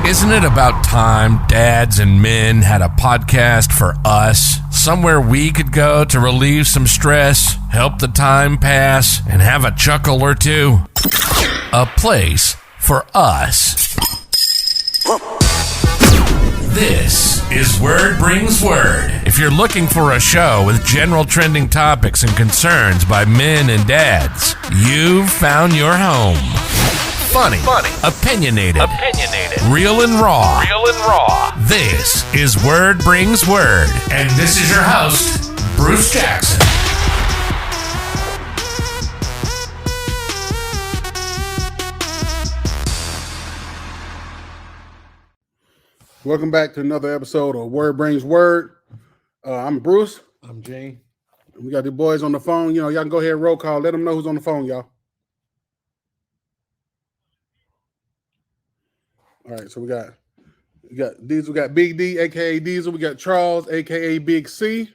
Isn't it about time dads and men had a podcast for us? Somewhere we could go to relieve some stress, help the time pass, and have a chuckle or two. A place for us. This is Word Brings Word. If you're looking for a show with general trending topics and concerns by men and dads, you've found your home. Funny, opinionated, real and raw. This is Word Brings Word, and this is your host, Bruce Jackson. Welcome back to another episode of Word Brings Word. I'm Bruce. I'm Gene. We got the boys on the phone. You know, y'all can go ahead and roll call. Let them know who's on the phone, y'all. All right, so we got Diezel, we got Big D, aka Diezel, we got Charles, aka Big C.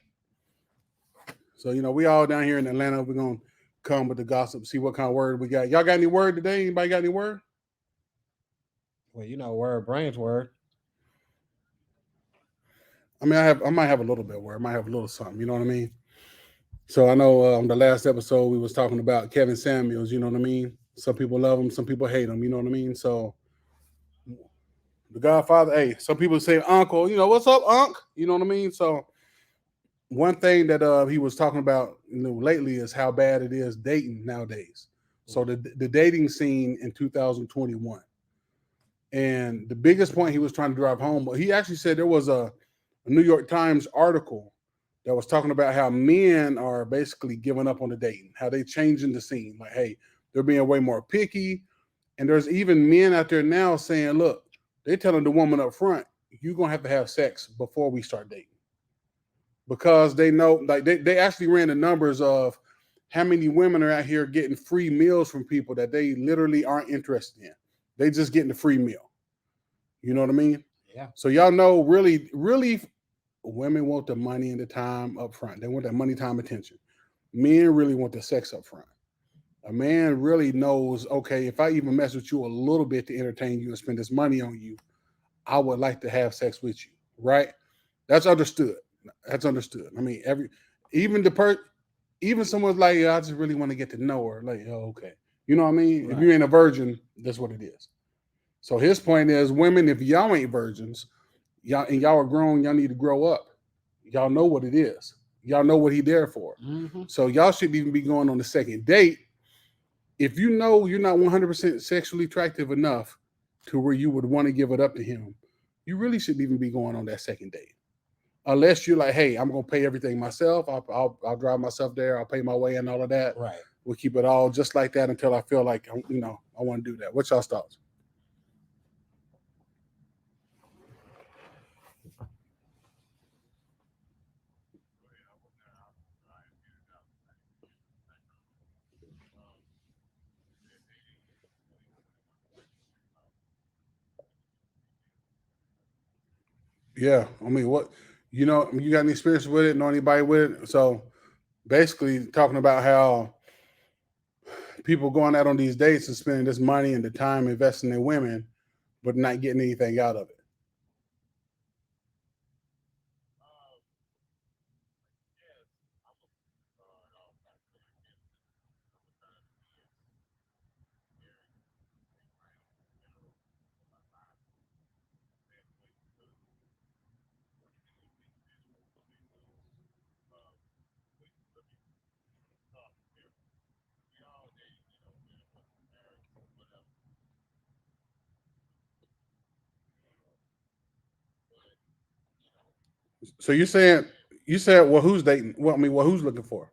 So, you know, we all down here in Atlanta. We're gonna come with the gossip, see what kind of word we got. Y'all got any word today? Anybody got any word? Well, you know, word brings word. I mean, I might have a little bit of word, I might have a little something, you know what I mean? So I know on the last episode we was talking about Kevin Samuels, you know what I mean? Some people love him, some people hate him, you know what I mean? So the Godfather, hey, some people say uncle, you know, what's up, Unc? You know what I mean? So one thing that he was talking about, you know, lately is how bad it is dating nowadays. So the dating scene in 2021. And the biggest point he was trying to drive home, he actually said there was a New York Times article that was talking about how men are basically giving up on the dating, how they changing the scene. Like, hey, they're being way more picky. And there's even men out there now saying, look, they're telling the woman up front, you're going to have sex before we start dating. Because they know, like they actually ran the numbers of how many women are out here getting free meals from people that they literally aren't interested in. They just getting the free meal. You know what I mean? Yeah. So y'all know, really, women want the money and the time up front. They want that money, time, attention. Men really want the sex up front. A man really knows, okay, if I even mess with you a little bit to entertain you and spend this money on you, I would like to have sex with you, right? That's understood. I mean, even someone's like, I just really want to get to know her. Like, oh, okay. You know what I mean? Right. If you ain't a virgin, that's what it is. So his point is, women, if y'all ain't virgins, y'all are grown, y'all need to grow up. Y'all know what it is. Y'all know what he there for. Mm-hmm. So y'all shouldn't even be going on the second date. If you know you're not 100% sexually attractive enough to where you would want to give it up to him, you really shouldn't even be going on that second date. Unless you're like, hey, I'm going to pay everything myself. I'll drive myself there. I'll pay my way and all of that. Right. We'll keep it all just like that until I feel like, you know, I want to do that. What's y'all's thoughts? Yeah, I mean, what, you know, you got any experience with it? Know anybody with it? So basically talking about how people going out on these dates and spending this money and the time investing in women, but not getting anything out of it. So you said, well, who's dating? Well, I mean, well, who's looking for?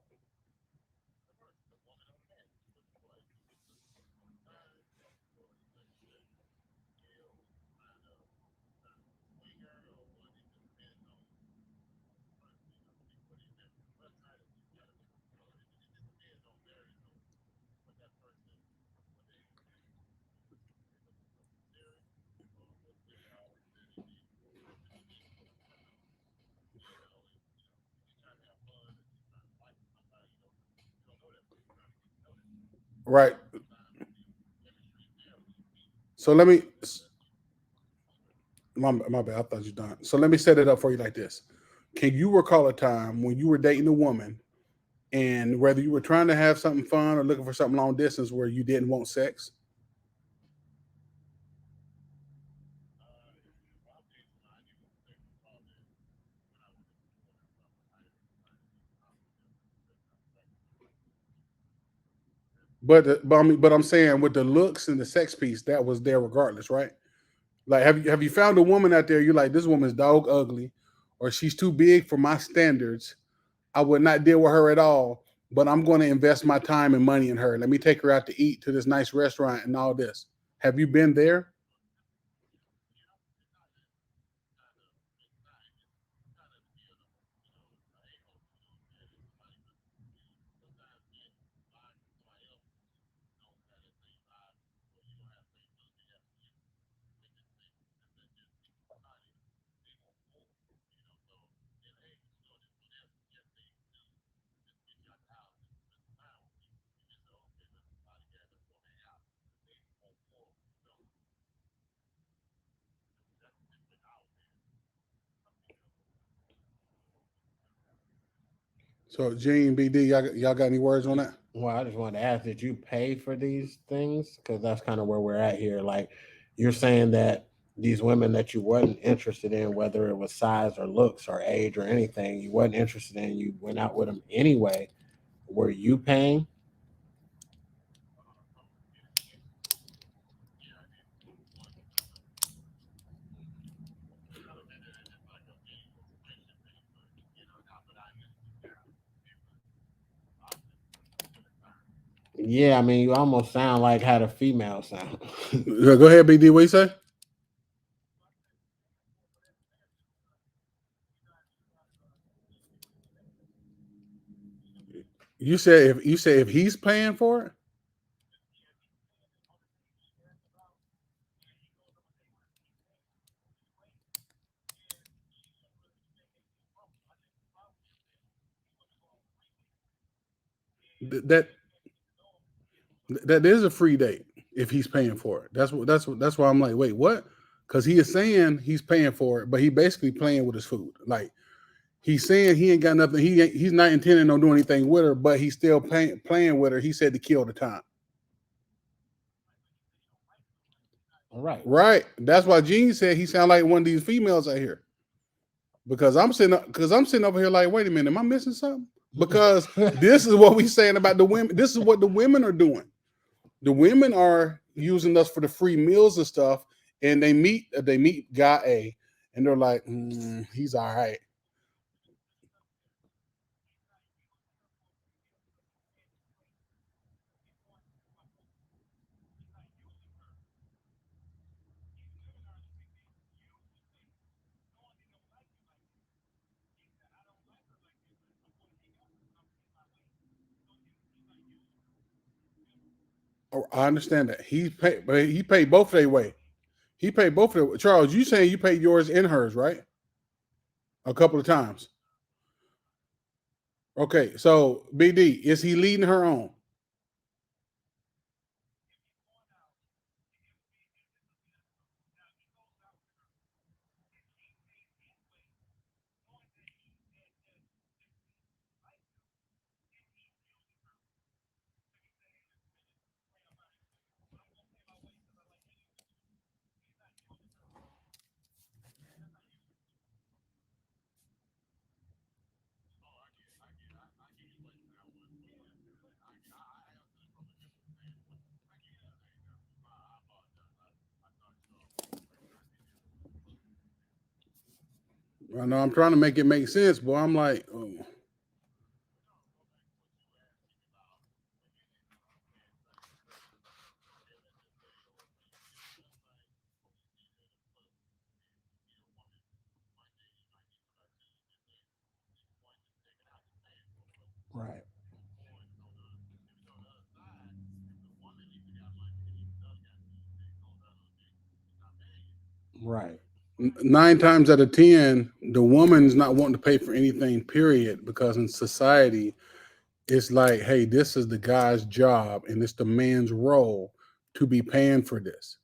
Right. So let me My bad. I thought you done. So let me set it up for you like this. Can you recall a time when you were dating a woman, and whether you were trying to have something fun or looking for something long distance, where you didn't want sex? But I'm saying with the looks and the sex piece, that was there regardless, right? Like, have you found a woman out there? You're like, this woman's dog ugly, or she's too big for my standards. I would not deal with her at all. But I'm going to invest my time and money in her. Let me take her out to eat to this nice restaurant and all this. Have you been there? So, Gene, BD, y'all got any words on that? Well, I just wanted to ask, did you pay for these things? Because that's kind of where we're at here. Like, you're saying that these women that you wasn't interested in, whether it was size or looks or age or anything, you wasn't interested in, you went out with them anyway. Were you paying? Yeah, I mean, you almost sound like how the female sound. Go ahead, BD. What you say? You say if he's paying for it, that is a free date if he's paying for it. That's why I'm like, wait, what? Because he is saying he's paying for it, but he basically playing with his food. Like, he's saying he ain't got nothing. He's not intending on doing anything with her, but he's still playing with her. He said to kill the time. All right. Right. That's why Gene said he sound like one of these females out here. Because I'm sitting over here like, wait a minute, am I missing something? Because this is what we saying about the women. This is what the women are doing. The women are using us for the free meals and stuff, and they meet guy A, and they're like, he's all right. Oh, I understand that he paid both their way. He paid both of them. Charles, you saying you paid yours and hers, right? A couple of times. Okay, so BD, is he leading her on? I know I'm trying to make it make sense, boy. I'm like, oh, Right. Right. 9 times out of 10, the woman's not wanting to pay for anything, period, because in society, it's like, hey, this is the guy's job and it's the man's role to be paying for this.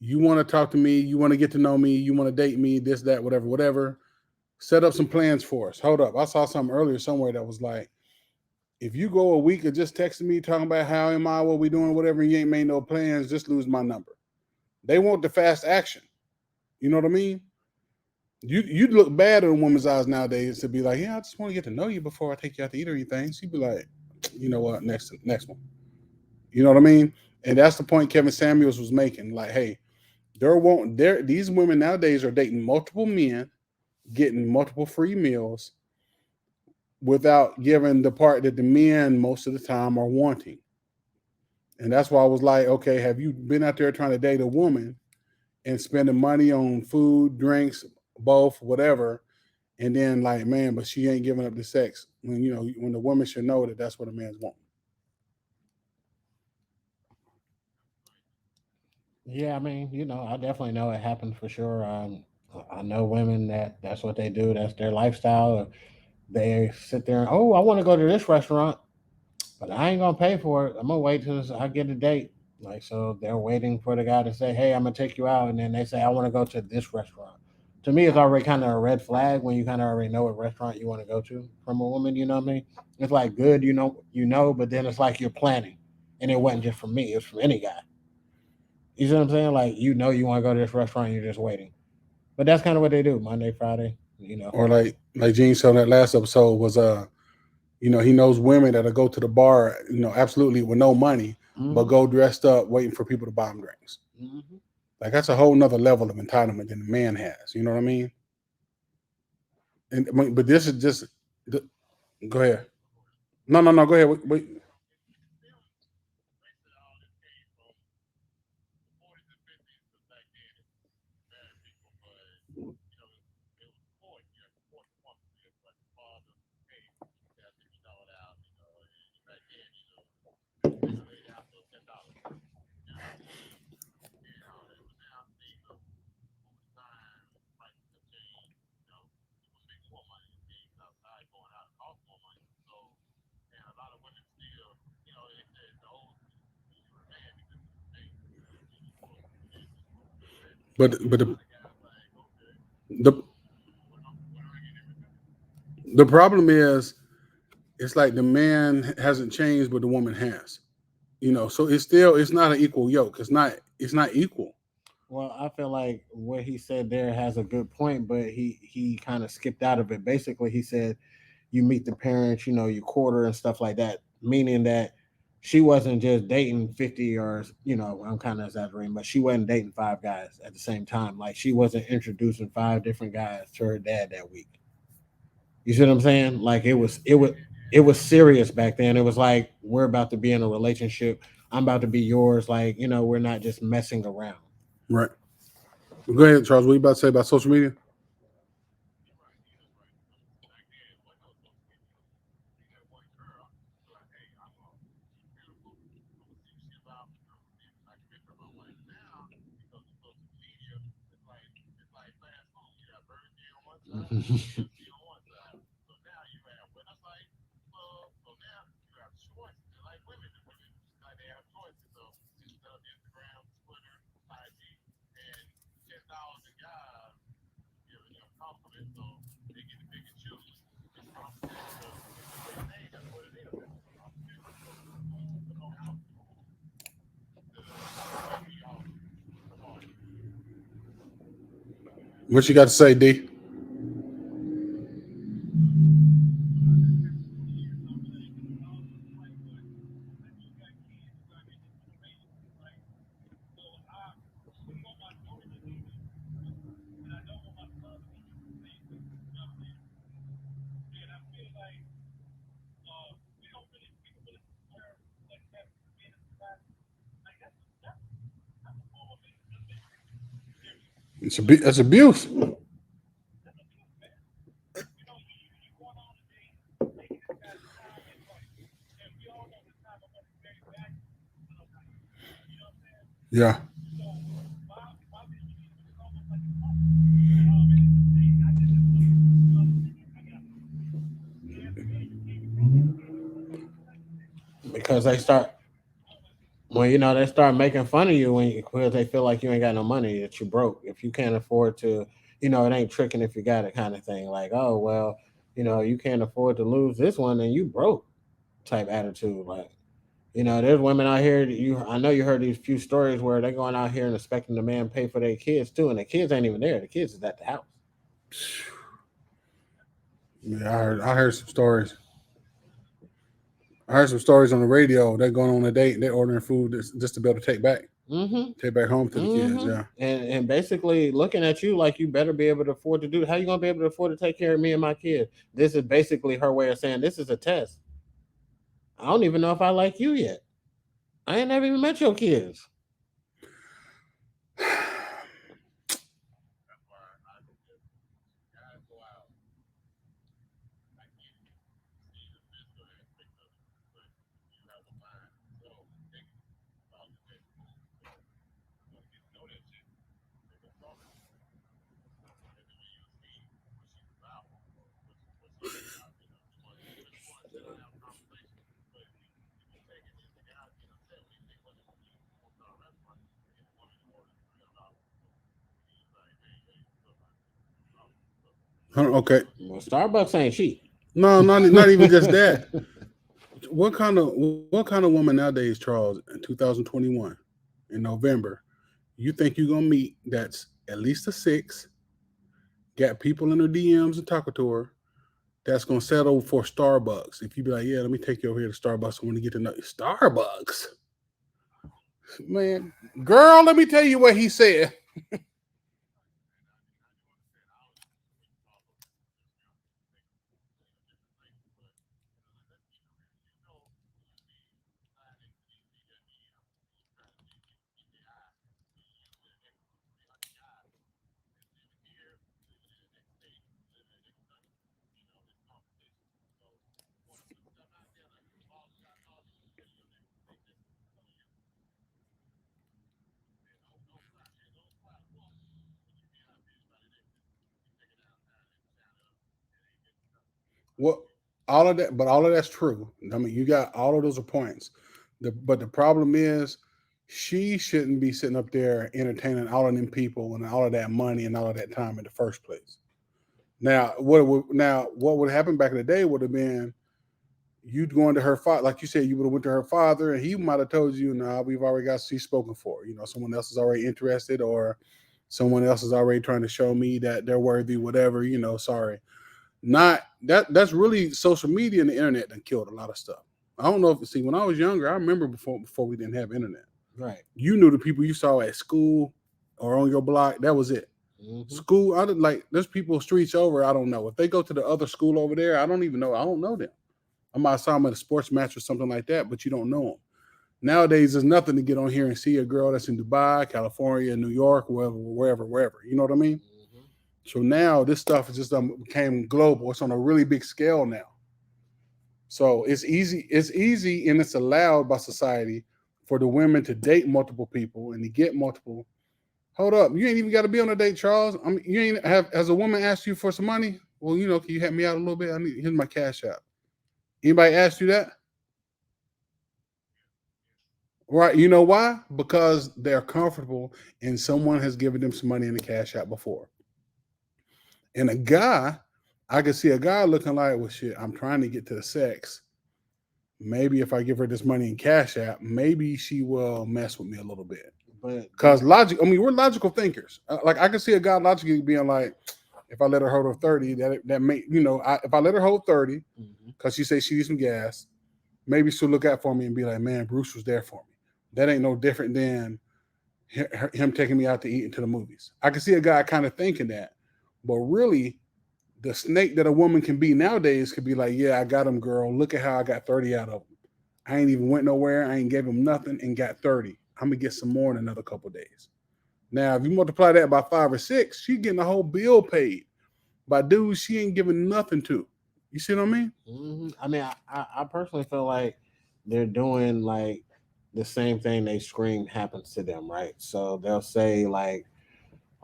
You want to talk to me, you want to get to know me, you want to date me, this, that, whatever, whatever. Set up some plans for us. Hold up. I saw something earlier somewhere that was like, if you go a week of just texting me talking about how am I, what we doing, whatever, and you ain't made no plans, just lose my number. They want the fast action. You know what I mean? You'd look bad in a woman's eyes nowadays to be like, yeah, I just want to get to know you before I take you out to eat or anything. She'd be like, you know what, next one. You know what I mean? And that's the point Kevin Samuels was making. Like, hey, these women nowadays are dating multiple men, getting multiple free meals without giving the part that the men most of the time are wanting. And that's why I was like, okay, have you been out there trying to date a woman and spending money on food, drinks, both, whatever, and then like, man, but she ain't giving up the sex when when the woman should know that that's what a man's wanting. Yeah, I mean, I definitely know it happened for sure. I know women that's what they do. That's their lifestyle. They sit there and, oh, I want to go to this restaurant, but I ain't gonna pay for it. I'm gonna wait till I get a date. Like, so they're waiting for the guy to say, hey, I'm gonna take you out, and then they say, I want to go to this restaurant. To me, it's already kind of a red flag when you kind of already know what restaurant you want to go to from a woman. You know what I mean? It's like good, but then it's like you're planning, and it wasn't just from me; it's from any guy. You see what I'm saying? Like, you want to go to this restaurant, you're just waiting. But that's kind of what they do Monday, Friday. Or like Gene said in that last episode was he knows women that'll go to the bar, absolutely with no money, but go dressed up waiting for people to buy them drinks. Mm-hmm. Like that's a whole nother level of entitlement than the man has. You know what I mean? And but this is just go ahead. No, go ahead. Wait. But the the problem is, it's like the man hasn't changed, but the woman has. So it's not an equal yoke. It's not equal. Well, I feel like what he said there has a good point, but he kind of skipped out of it. Basically, he said you meet the parents, you quarter and stuff like that, meaning that she wasn't just dating 50 or, I'm kind of exaggerating, but she wasn't dating five guys at the same time. Like, she wasn't introducing five different guys to her dad that week. You see what I'm saying? Like, it was serious back then. It was like, we're about to be in a relationship. I'm about to be yours. Like, we're not just messing around. Right. Go ahead, Charles. What are you about to say about social media? What you got to say, D? It's abuse. Yeah. Because they start Well, they start making fun of you because they feel like you ain't got no money, that you broke. If you can't afford to, it ain't tricking if you got it kind of thing. Like, oh well, you can't afford to lose this one, and you broke type attitude. Like, there's women out here. I know you heard these few stories where they're going out here and expecting the man pay for their kids too, and the kids ain't even there. The kids is at the house. Yeah, I heard some stories. I heard some stories on the radio. They're going on a date and they're ordering food just to be able to take back home to the kids. Yeah, and basically looking at you like you better be able to afford to do. How you gonna be able to afford to take care of me and my kid? This is basically her way of saying this is a test. I don't even know if I like you yet. I ain't never even met your kids. Okay. Well, Starbucks ain't cheap. No, not even just that. What kind of woman nowadays, Charles, in 2021, in November, you think you're gonna meet that's at least a 6, got people in her DMs and talking to her, that's gonna settle for Starbucks? If you be like, yeah, let me take you over here to Starbucks, I want to get to know Starbucks. Man, girl, let me tell you what he said. What all of that, but all of that's true. I mean, you got all of those are points. But the problem is, she shouldn't be sitting up there entertaining all of them people and all of that money and all of that time in the first place. What would happen back in the day would have been you'd go into her father, like you said, you would have went to her father, and he might have told you, "Nah, we've already got she's spoken for. Someone else is already interested, or someone else is already trying to show me that they're worthy. Whatever, sorry." Not that. That's really social media and the internet that killed a lot of stuff. I don't know if when I was younger, I remember before we didn't have internet. Right. You knew the people you saw at school or on your block. That was it. School, I didn't like. There's people streets over. I don't know if they go to the other school over there. I don't even know. I don't know them. I might saw them at a sports match or something like that, but you don't know them. Nowadays, there's nothing to get on here and see a girl that's in Dubai, California, New York, wherever. You know what I mean? So now this stuff is just became global. It's on a really big scale now. So it's easy. It's easy and it's allowed by society for the women to date multiple people and to get multiple. Hold up, you ain't even got to be on a date, Charles. I mean, you ain't has a woman asked you for some money? Well, can you help me out a little bit? Here's my cash out. Anybody asked you that? Right. You know why? Because they're comfortable and someone has given them some money in the cash out before. And a guy, I could see a guy looking like, well, shit, I'm trying to get to the sex. Maybe if I give her this money in cash app, maybe she will mess with me a little bit. Because we're logical thinkers. Like I can see a guy logically being like, if I let her hold her 30, that may, if I let her hold 30, because she says she needs some gas, maybe she'll look out for me and be like, man, Bruce was there for me. That ain't no different than him taking me out to eat and to the movies. I can see a guy kind of thinking that. But really, the snake that a woman can be nowadays could be like, yeah, I got him, girl. Look at how I got 30 out of him. I ain't even went nowhere. I ain't gave him nothing and got 30. I'm going to get some more in another couple of days. Now, if you multiply that by 5 or 6, she's getting a whole bill paid by dudes she ain't giving nothing to. You see what I mean? I mean, I personally feel like they're doing like the same thing they scream happens to them, right? So they'll say like,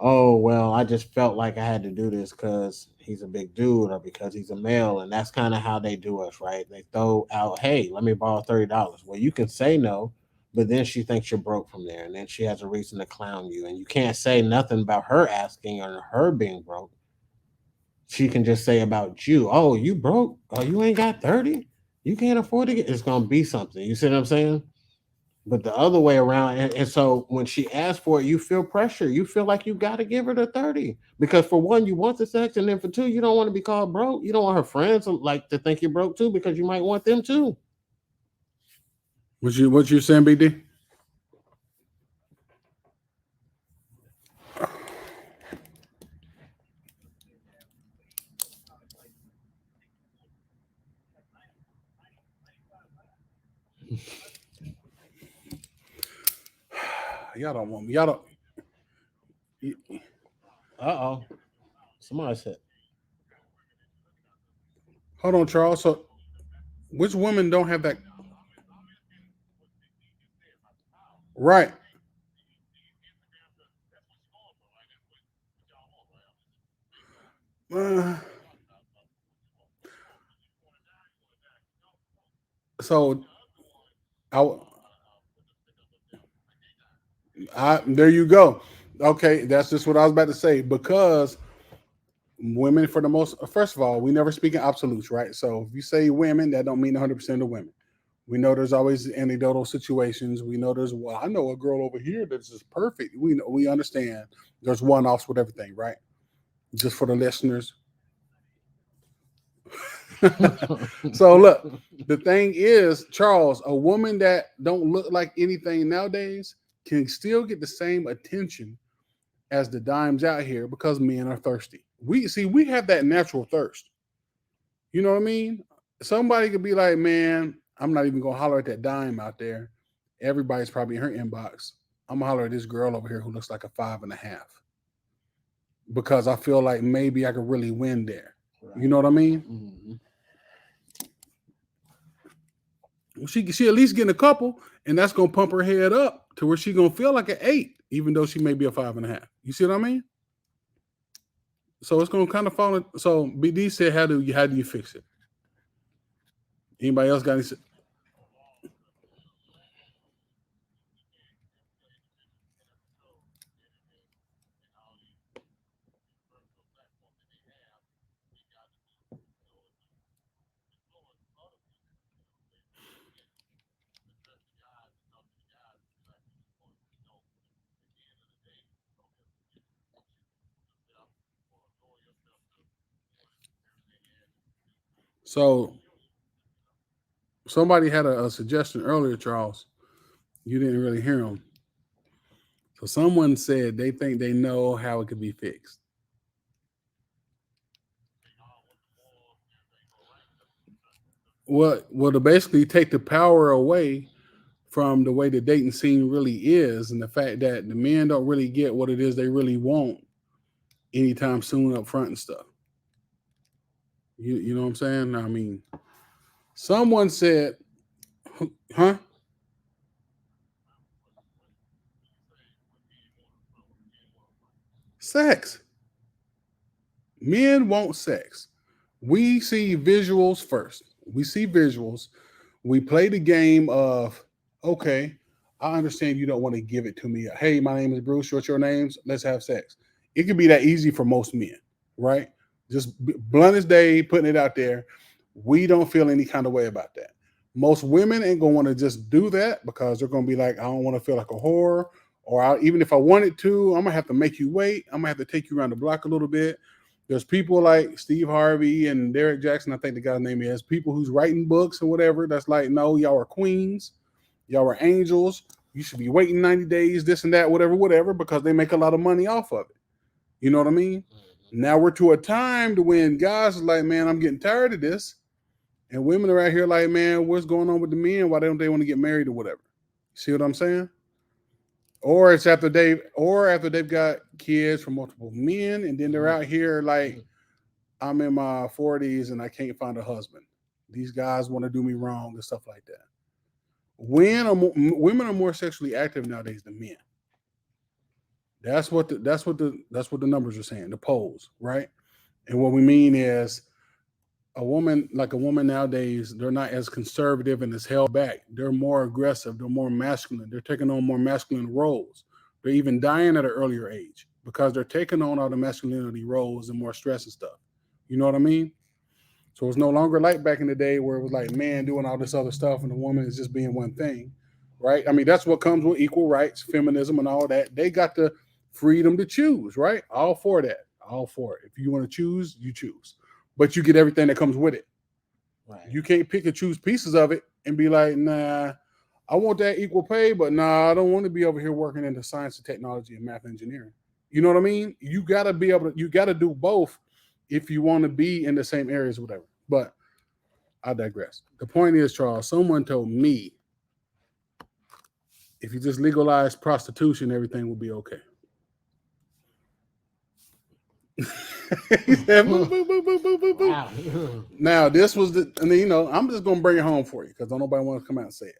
oh, well, I just felt like I had to do this because he's a big dude or because he's a male. And that's kind of how they do us, right? They throw out, hey, let me borrow $30. Well, you can say no, but then she thinks you're broke from there, and then she has a reason to clown you, and you can't say nothing about her asking or her being broke. She can just say about you, oh, you broke, oh, you ain't got 30, you can't afford to get. It's gonna be something. You see what I'm saying? But the other way around, and so when she asks for it, you feel pressure. You feel like you got to give her the 30 because for one, you want the sex, and then for two, you don't want to be called broke. You don't want her friends like to think you're broke too because you might want them too. What you saying, BD? Y'all don't want me. Y'all don't. Uh-oh. Somebody said, Hold on, Charles. So, which women don't have that? Right. So, there you go. Okay, that's just what I was about to say. Because women, for the most, first of all, we never speak in absolutes, right? So if you say women, that don't mean 100% of women. We know there's always anecdotal situations. We know there's, well, I know a girl over here that's just perfect. We understand there's one-offs with everything, right? Just for the listeners. So look, the thing is, Charles, a woman that don't look like anything nowadays can still get the same attention as the dimes out here because men are thirsty. We have that natural thirst. You know what I mean? Somebody could be like, man, I'm not even gonna holler at that dime out there. Everybody's probably in her inbox. I'm gonna holler at this girl over here who looks like a 5.5 because I feel like maybe I could really win there. Right. You know what I mean? Mm-hmm. She at least getting a couple, and that's gonna pump her head up to where she gonna feel like an 8, even though she may be a 5.5. You see what I mean? So it's gonna kind of fall in. So BD said, how do you fix it? Anybody else got any? So somebody had a suggestion earlier, Charles. You didn't really hear them. So someone said they think they know how it could be fixed. Well, to basically take the power away from the way the dating scene really is, and the fact that the men don't really get what it is they really want anytime soon up front and stuff. You know what I'm saying? I mean, someone said, huh? Sex. Men want sex. We see visuals first. We see visuals. We play the game of, okay, I understand you don't want to give it to me. Hey, my name is Bruce. What's your names? Let's have sex. It could be that easy for most men, right? Just blunt as day, putting it out there. We don't feel any kind of way about that. Most women ain't gonna want to just do that because they're gonna be like, I don't want to feel like a whore, or even if I wanted to, I'm gonna have to make you wait. I'm gonna have to take you around the block a little bit. There's people like Steve Harvey and Derek Jackson, I think the guy's name is, people who's writing books or whatever. That's like, no, y'all are queens, y'all are angels. You should be waiting 90 days, this and that, whatever, because they make a lot of money off of it. You know what I mean? Mm-hmm. Now we're to a time to when guys are like, man, I'm getting tired of this. And women are out here like, man, what's going on with the men? Why don't they want to get married or whatever? See what I'm saying? Or it's after they've got kids from multiple men, and then they're out here like, I'm in my 40s and I can't find a husband. These guys want to do me wrong and stuff like that. Women are more sexually active nowadays than men. That's what the numbers are saying, the polls, right? And what we mean is a woman nowadays, they're not as conservative and as held back. They're more aggressive. They're more masculine. They're taking on more masculine roles. They're even dying at an earlier age because they're taking on all the masculinity roles and more stress and stuff. You know what I mean? So it's no longer like back in the day where it was like man doing all this other stuff and the woman is just being one thing, right? I mean, that's what comes with equal rights, feminism, and all that. They got the freedom to choose, right? All for that. All for it. If you want to choose, you choose. But you get everything that comes with it. Right. You can't pick and choose pieces of it and be like, nah, I want that equal pay, but nah, I don't want to be over here working in the science and technology and math and engineering. You know what I mean? You got to be able to, you got to do both if you want to be in the same areas or whatever. But I digress. The point is, Charles, someone told me if you just legalize prostitution, everything will be okay. He said, boo, boo, boo, boo, boo, boo, boo. Wow. Now, this was the, and then, I'm just gonna bring it home for you because don't nobody want to come out and say it.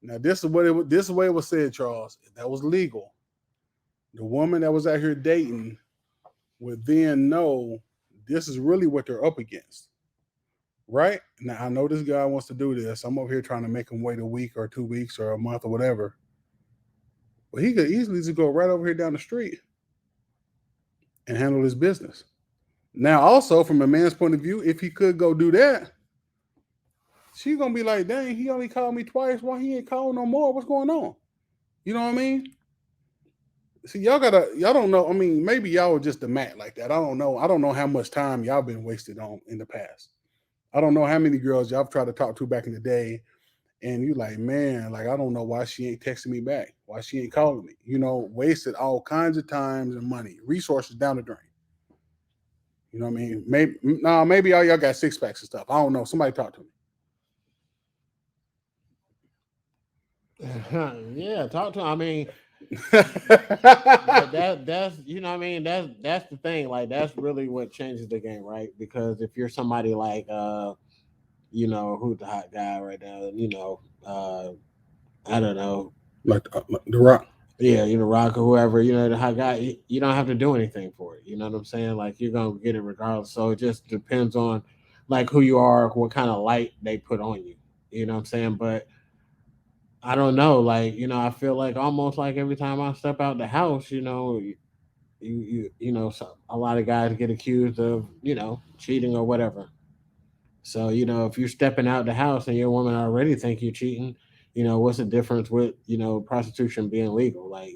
Now, this is the way it was said, Charles. If that was legal, the woman that was out here dating would then know this is really what they're up against. Right? Now, I know this guy wants to do this. I'm over here trying to make him wait a week or 2 weeks or a month or whatever. But he could easily just go right over here down the street and handle his business. Now, also from a man's point of view, if he could go do that, she's gonna be like, dang, he only called me twice. Why he ain't calling no more? What's going on? You know what I mean? See, y'all don't know. I mean, maybe y'all were just a mat like that. I don't know. I don't know how much time y'all been wasted on in the past. I don't know how many girls y'all tried to talk to back in the day. And you like, man, like, I don't know why she ain't texting me back. Why she ain't calling me. Wasted all kinds of times and money, resources down the drain. You know what I mean? Maybe all y'all got six packs and stuff. I don't know. Somebody talk to me. Yeah, talk to him. I mean, that's you know what I mean. That's the thing. Like that's really what changes the game, right? Because if you're somebody like who's the hot guy right now, I don't know, like the Rock. Yeah, Rock or whoever, the hot guy, you don't have to do anything for it. You know what I'm saying? Like you're gonna get it regardless. So it just depends on like who you are, what kind of light they put on you. You know what I'm saying? But I don't know. Like, I feel like almost like every time I step out the house, so a lot of guys get accused of, cheating or whatever. So, if you're stepping out the house and your woman already think you're cheating, what's the difference with, prostitution being legal? Like,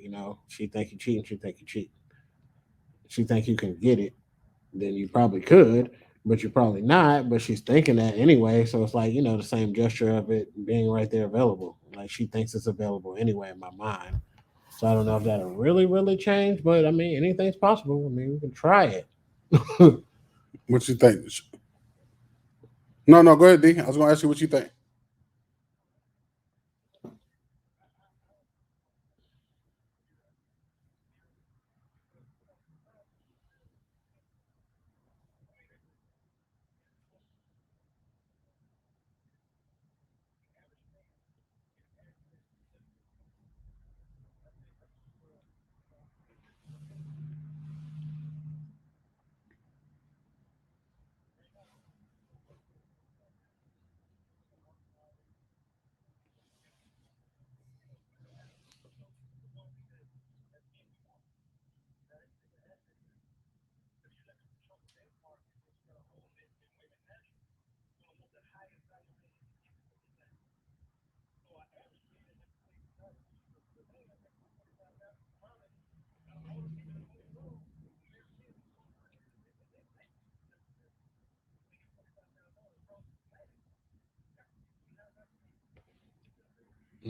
she think you cheating, she think you cheat. She think you can get it, then you probably could, but you're probably not. But she's thinking that anyway. So it's like, the same gesture of it being right there available. Like she thinks it's available anyway in my mind. So I don't know if that'll really, really change, but I mean, anything's possible. I mean, we can try it. What you think? No, go ahead, D. I was going to ask you what you think.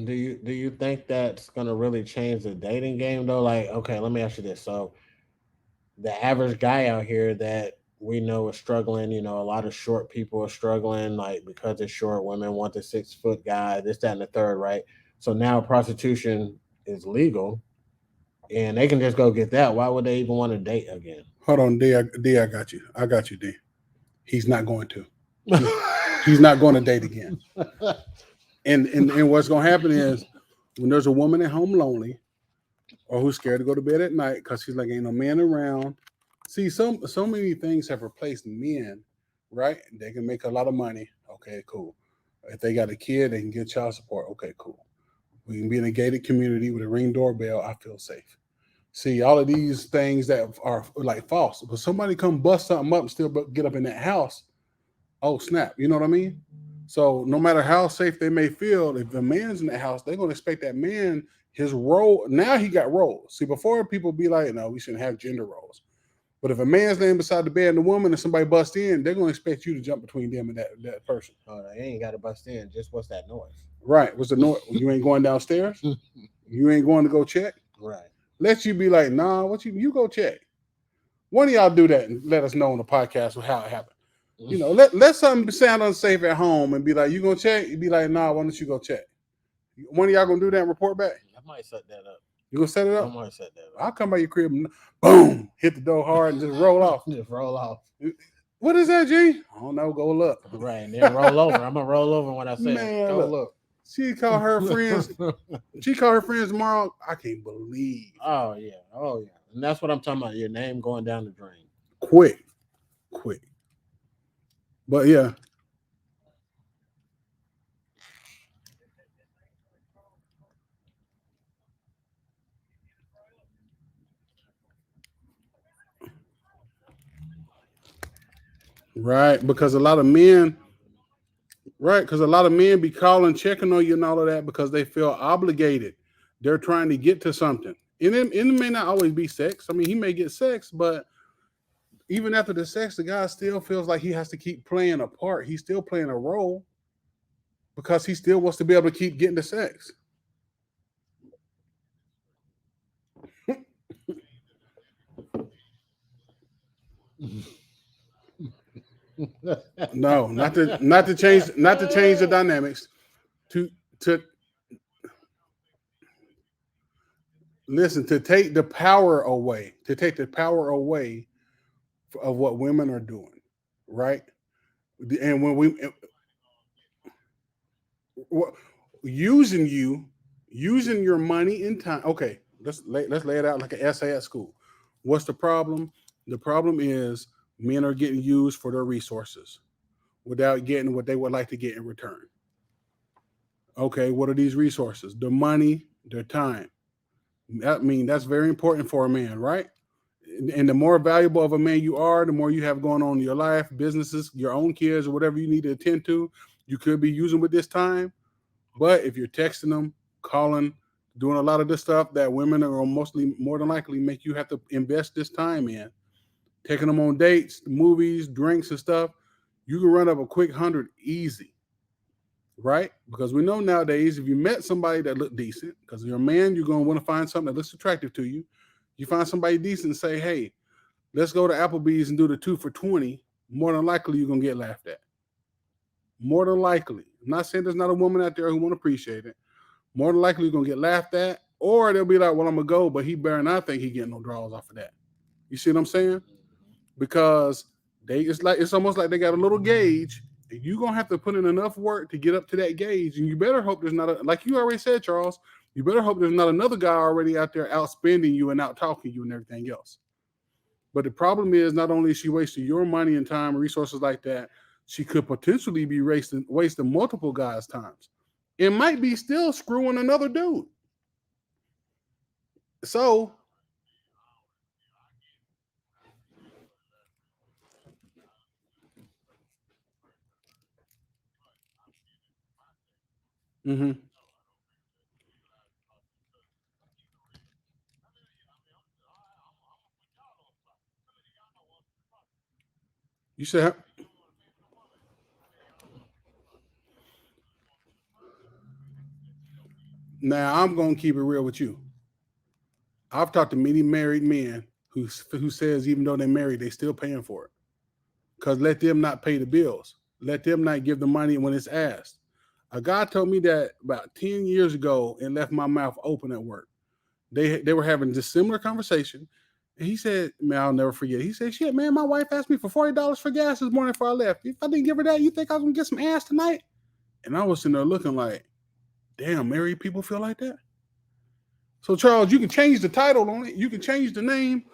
Do you think that's gonna really change the dating game though? Like, okay, let me ask you this. So the average guy out here that we know is struggling, a lot of short people are struggling, like because it's short, women want the 6 foot guy, this, that, and the third, right? So now prostitution is legal and they can just go get that. Why would they even want to date again? Hold on, D. I got you. D. He's not going to. He's not going to date again. And what's going to happen is when there's a woman at home lonely or who's scared to go to bed at night because she's like, ain't no man around. See, so many things have replaced men right? They can make a lot of money. Okay, cool. If they got a kid, they can get child support. Okay, cool. We can be in a gated community with a Ring doorbell. I feel safe. See, all of these things that are like false. But somebody come bust something up and still get up in that house, oh snap, you know what I mean? So no matter how safe they may feel, if the man's in the house, they're gonna expect that man, his role. Now he got roles. See, before people be like, no, we shouldn't have gender roles. But if a man's laying beside the bed and the woman and somebody busts in, they're gonna expect you to jump between them and that person. Oh, they ain't got to bust in. Just what's that noise? Right. What's the noise? You ain't going downstairs? You ain't going to go check? Right. Let you be like, nah, what you go check. One of y'all do that and let us know on the podcast how it happened. You know, let something sound unsafe at home and be like, you gonna check? You be like, nah, why don't you go check? One of y'all gonna do that and report back? I might set that up. You gonna set it up? I might set that up. I'll come by your crib and boom, hit the door hard and just roll off. Just roll off. What is that, G? I don't know. Go look. Right, and then roll over. I'm gonna roll over when I say Man, go look. She called her friends. She called her friends tomorrow. I can't believe. Oh yeah. And that's what I'm talking about. Your name going down the drain. Quick. But yeah. Right, because a lot of men be calling, checking on you and all of that because they feel obligated. They're trying to get to something. And it may not always be sex. I mean, he may get sex, but even after the sex, the guy still feels like he has to keep playing a part. He's still playing a role because he still wants to be able to keep getting the sex. No, not to change the dynamics. To listen, to take the power away of what women are doing, right? And when we using your money and time. Okay, let's lay it out like an essay at school. What's the problem? The problem is men are getting used for their resources without getting what they would like to get in return. Okay, what are these resources? Their money, their time. I mean, that's very important for a man, right? And the more valuable of a man you are, the more you have going on in your life, businesses, your own kids, or whatever you need to attend to, you could be using with this time. But if you're texting them, calling, doing a lot of this stuff that women are more than likely make you have to invest this time in, taking them on dates, movies, drinks and stuff, you can run up a quick 100 easy, right? Because we know nowadays, if you met somebody that looked decent, because you're a man, you're going to want to find something that looks attractive to you. You find somebody decent and say, hey, let's go to Applebee's and do the 2 for $20. More than likely, you're going to get laughed at. More than likely. I'm not saying there's not a woman out there who won't appreciate it. More than likely, you're going to get laughed at. Or they'll be like, well, I'm going to go, but he better not think he getting no draws off of that. You see what I'm saying? Because it's almost like they got a little gauge. And you're going to have to put in enough work to get up to that gauge. And you better hope there's not, like you already said, Charles, you better hope there's not another guy already out there outspending you and out talking you and everything else. But the problem is not only is she wasting your money and time and resources like that, she could potentially be wasting multiple guys' times. It might be still screwing another dude. So, mm-hmm. You said, now I'm going to keep it real with you. I've talked to many married men who says even though they're married, they still paying for it. Because let them not pay the bills. Let them not give the money when it's asked. A guy told me that about 10 years ago and left my mouth open at work. They were having this similar conversation. And he said, man, I'll never forget. He said, shit, man, my wife asked me for $40 for gas this morning before I left. If I didn't give her that, you think I was going to get some ass tonight? And I was sitting there looking like, damn, married people feel like that? So, Charles, you can change the title on it. You can change the name.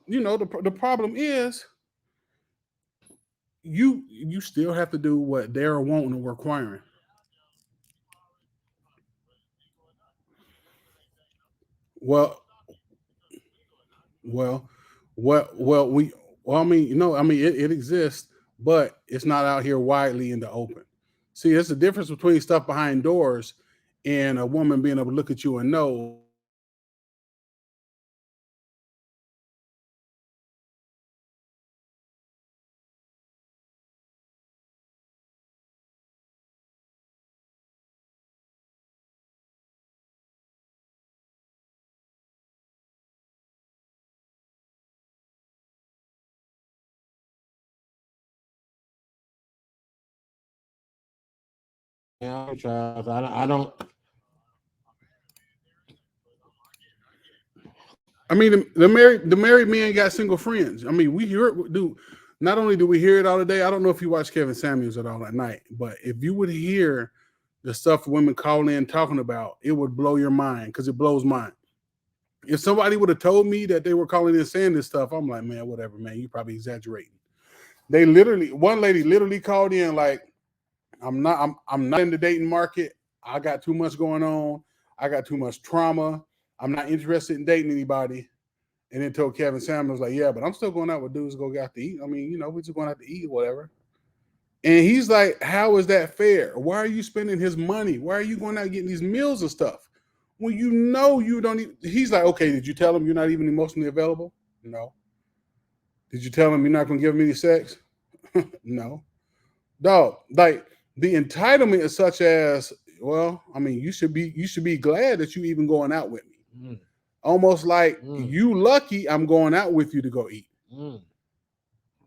You know, the problem is you still have to do what they're wanting or requiring. Well, well, I mean, it exists, but it's not out here widely in the open. See, there's a difference between stuff behind doors and a woman being able to look at you and know. Yeah, Charles, I don't. I mean, the married men got single friends. I mean, we hear it, dude. Not only do we hear it all the day, I don't know if you watch Kevin Samuels at all at night, but if you would hear the stuff women call in talking about, it would blow your mind because it blows mine. If somebody would have told me that they were calling in saying this stuff, I'm like, man, whatever, man. You probably exaggerating. One lady literally called in like, I'm not in the dating market. I got too much going on. I got too much trauma. I'm not interested in dating anybody. And then told Kevin Samuels like, yeah, but I'm still going out with dudes to go out to eat. I mean, we're just going out to eat or whatever. And he's like, how is that fair? Why are you spending his money? Why are you going out getting these meals and stuff? Well, you don't even. He's like, okay, did you tell him you're not even emotionally available? No. Did you tell him you're not going to give him any sex? No. Dog, like the entitlement is such as, well, I mean, you should be glad that you even going out with me. Almost like you lucky I'm going out with you to go eat.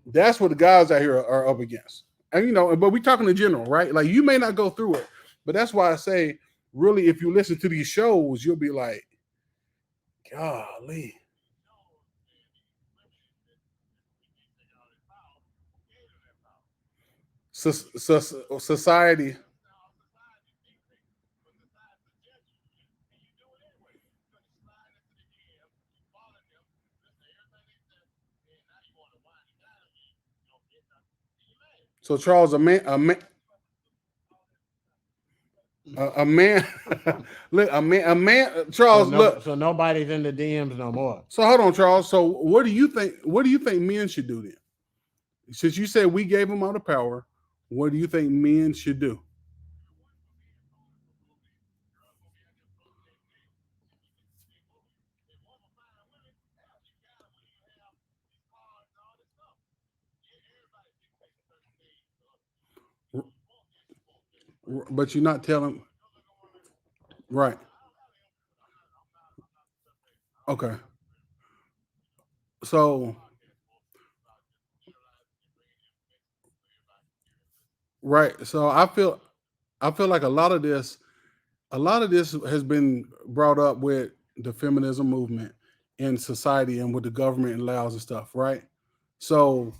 That's what the guys out here are up against. And but we talking in general, right? Like you may not go through it, but that's why I say, really, if you listen to these shows, you'll be like, golly. Society. So Charles, a man, look, a man, Charles, look. So nobody's in the DMs no more. So hold on, Charles. So what do you think? What do you think men should do then? Since you said we gave them all the power, what do you think men should do? But you're not telling, right? Okay. So right. So I feel like a lot of this has been brought up with the feminism movement in society and with the government and laws and stuff, right? So,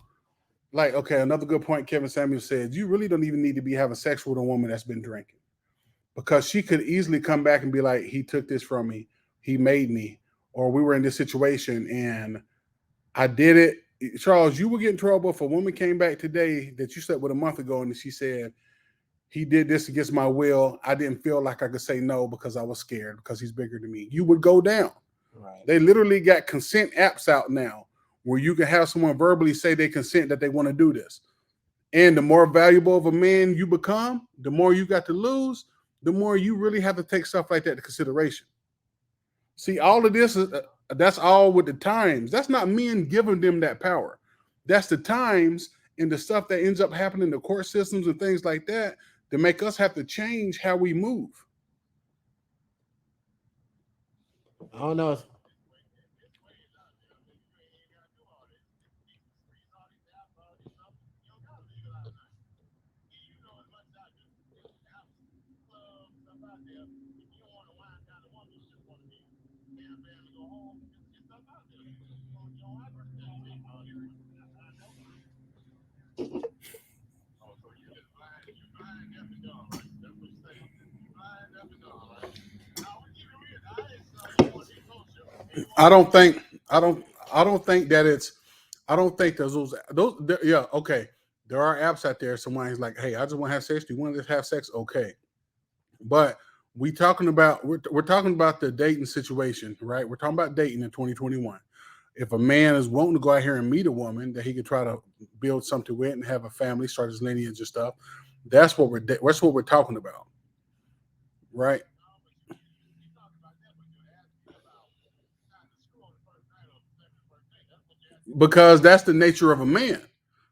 like, okay, another good point Kevin Samuel said, you really don't even need to be having sex with a woman that's been drinking because she could easily come back and be like, he took this from me, he made me, or we were in this situation and I did it. Charles, you would get in trouble if a woman came back today that you slept with a month ago and she said, he did this against my will. I didn't feel like I could say no because I was scared because he's bigger than me. You would go down. Right. They literally got consent apps out now where you can have someone verbally say they consent that they want to do this. And the more valuable of a man you become, the more you got to lose, the more you really have to take stuff like that into consideration. See, all of this that's all with the times. That's not men giving them that power. That's the times and the stuff that ends up happening in the court systems and things like that to make us have to change how we move. I don't know. I don't think I don't think that it's I don't think there's those yeah, okay. There are apps out there. Someone's like, hey, I just want to have sex. Do you want to just have sex? Okay. But we're talking about the dating situation, right? We're talking about dating in 2021. If a man is wanting to go out here and meet a woman that he could try to build something with and have a family, start his lineage and stuff, that's what we're talking about, right? Because that's the nature of a man.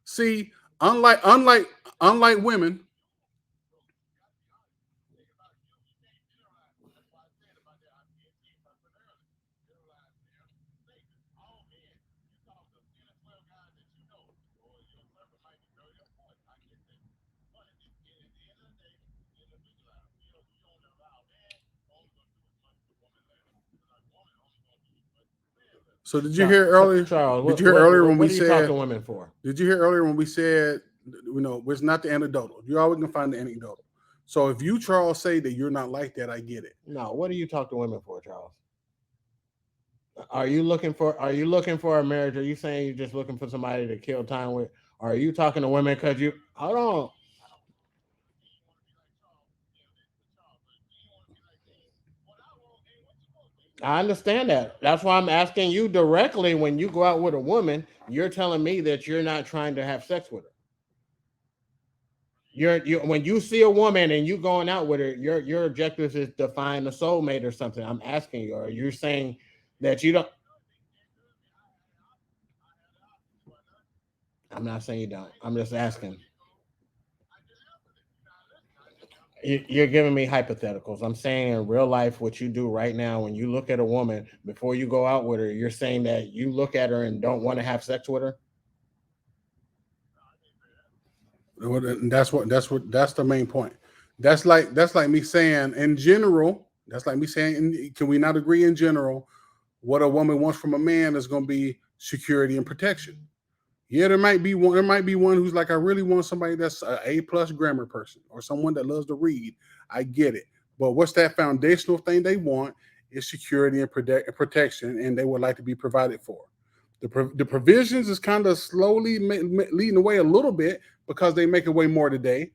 See, unlike women. So did you hear earlier? Charles, Did you hear earlier when we are you said? talking women for? Did you hear earlier when we said, it's not the anecdotal. You always can find the anecdotal. So if you, Charles, say that you're not like that, I get it. No, what do you talk to women for, Charles? Are you looking for a marriage? Are you saying you're just looking for somebody to kill time with? Or are you talking to women because you hold on? I understand that. That's why I'm asking you directly. When you go out with a woman, you're telling me that you're not trying to have sex with her. You when you see a woman and you going out with her, your objective is to find a soulmate or something. I'm asking you, are you saying that you don't? I'm not saying you don't. I'm just asking. You're giving me hypotheticals. I'm saying in real life, what you do right now, when you look at a woman before you go out with her, you're saying that you look at her and don't want to have sex with her. That's the main point. That's like me saying in general. That's like me saying, can we not agree in general? What a woman wants from a man is going to be security and protection. Yeah, there might be one. There might be one who's like, I really want somebody that's an A+ grammar person or someone that loves to read. I get it, but what's that foundational thing they want is security and protection, and they would like to be provided for. The provisions is kind of slowly leading away a little bit because they make away more today.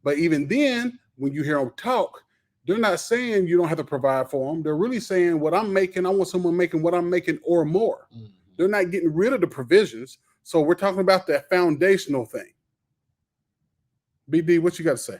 But even then, when you hear them talk, they're not saying you don't have to provide for them. They're really saying what I'm making, I want someone making what I'm making or more. Mm-hmm. They're not getting rid of the provisions. So we're talking about that foundational thing. BD, what you got to say?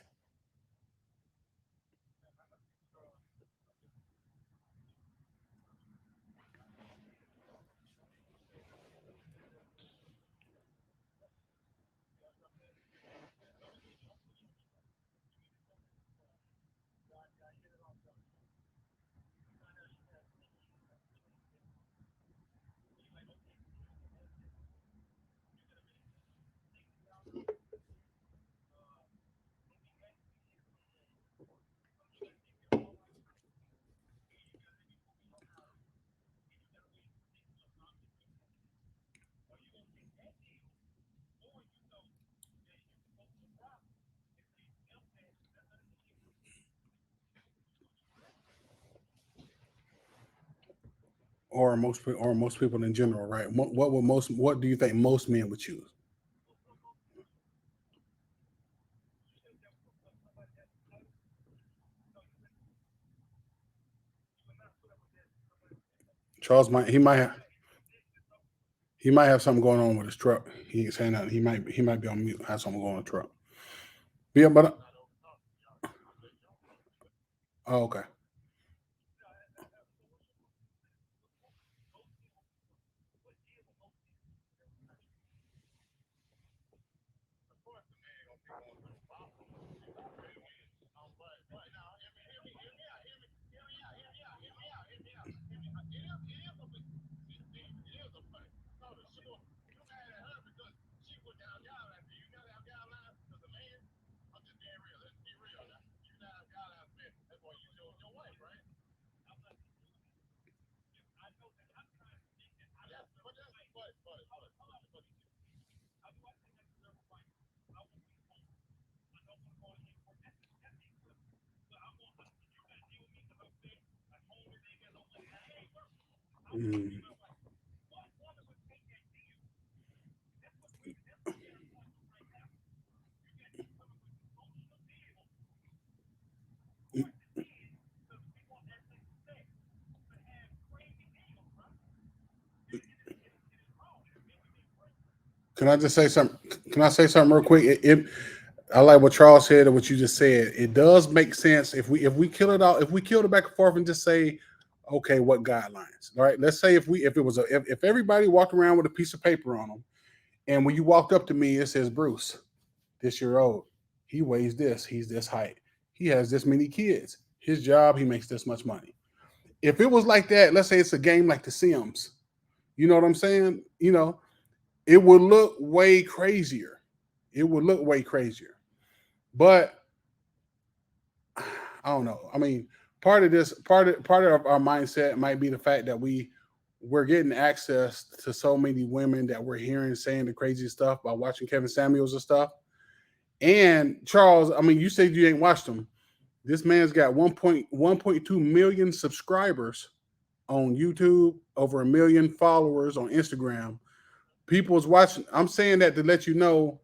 Or most people in general, right? What do you think most men would choose? Charles might have something going on with his truck. He ain't saying that. He might be on mute. Have something going on with the truck. Yeah, but oh, okay. Can I just say something? Can I say something real quick? I like what Charles said and what you just said. It does make sense if we kill it all, if we kill it back and forth and just say, okay, what guidelines? All right. Let's say if everybody walked around with a piece of paper on them, and when you walked up to me, it says Bruce, this year old, he weighs this, he's this height, he has this many kids, his job, he makes this much money. If it was like that, let's say it's a game like The Sims, you know what I'm saying? It would look way crazier. It would look way crazier. But I don't know. I mean, part of our mindset might be the fact that we're getting access to so many women that we're hearing saying the crazy stuff by watching Kevin Samuels and stuff. And Charles, I mean, you said you ain't watched him. This man's got 1.2 million subscribers on YouTube, over 1 million followers on Instagram. People's watching. I'm saying that to let you know.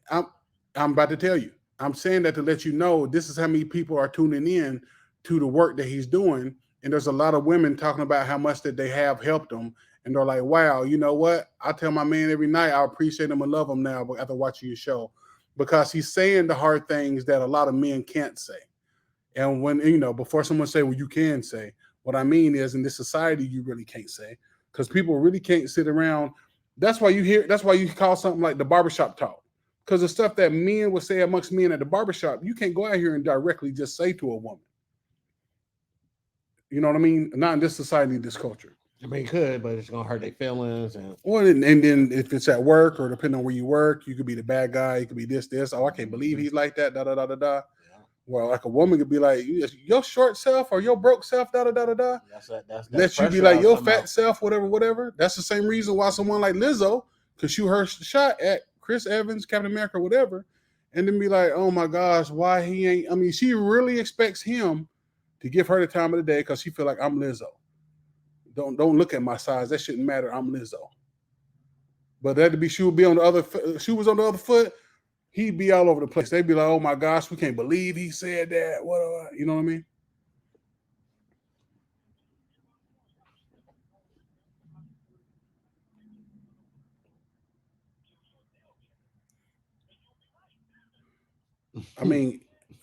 I'm about to tell you. I'm saying that to let you know this is how many people are tuning in to the work that he's doing. And there's a lot of women talking about how much that they have helped them. And they're like, wow, you know what? I tell my man every night, I appreciate him and love him now after watching your show. Because he's saying the hard things that a lot of men can't say. And when, before someone say, well, you can say, what I mean is in this society, you really can't say. Because people really can't sit around. That's why you call something like the barbershop talk. Because the stuff that men would say amongst men at the barbershop, you can't go out here and directly just say to a woman. You know what I mean? Not in this society, this culture. I mean, it could, but it's gonna hurt their feelings. And then if it's at work or depending on where you work, you could be the bad guy. You could be this. Oh, I can't believe he's like that. Da da da da da. Well, like a woman could be like, your short self or your broke self, da da da da da. Let you be like your fat self, whatever. That's the same reason why someone like Lizzo could shoot her shot at Chris Evans, Captain America, whatever, and then be like, oh my gosh, why he ain't? I mean, she really expects him to give her the time of the day because she feel like I'm Lizzo. Don't look at my size. That shouldn't matter. I'm Lizzo. But that'd be she was on the other foot. He'd be all over the place. They'd be like, oh my gosh, we can't believe he said that. What? You know what I mean?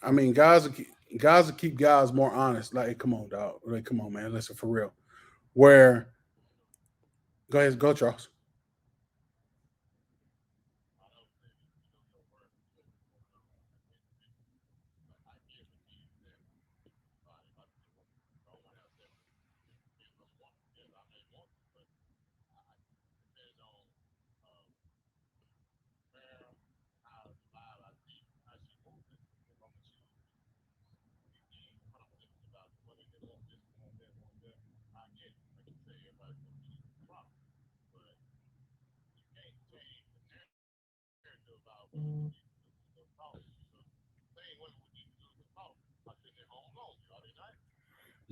I mean, guys will keep guys more honest. Like, come on, dog. Like, come on, man. Listen, for real. Where, go ahead, go, Charles.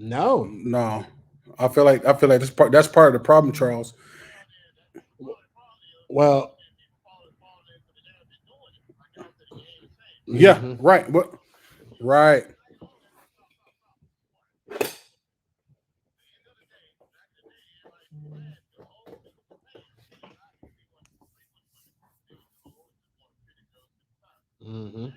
No. I feel like that's part of the problem, Charles. Well, yeah, right. What? Right. Mm-hmm.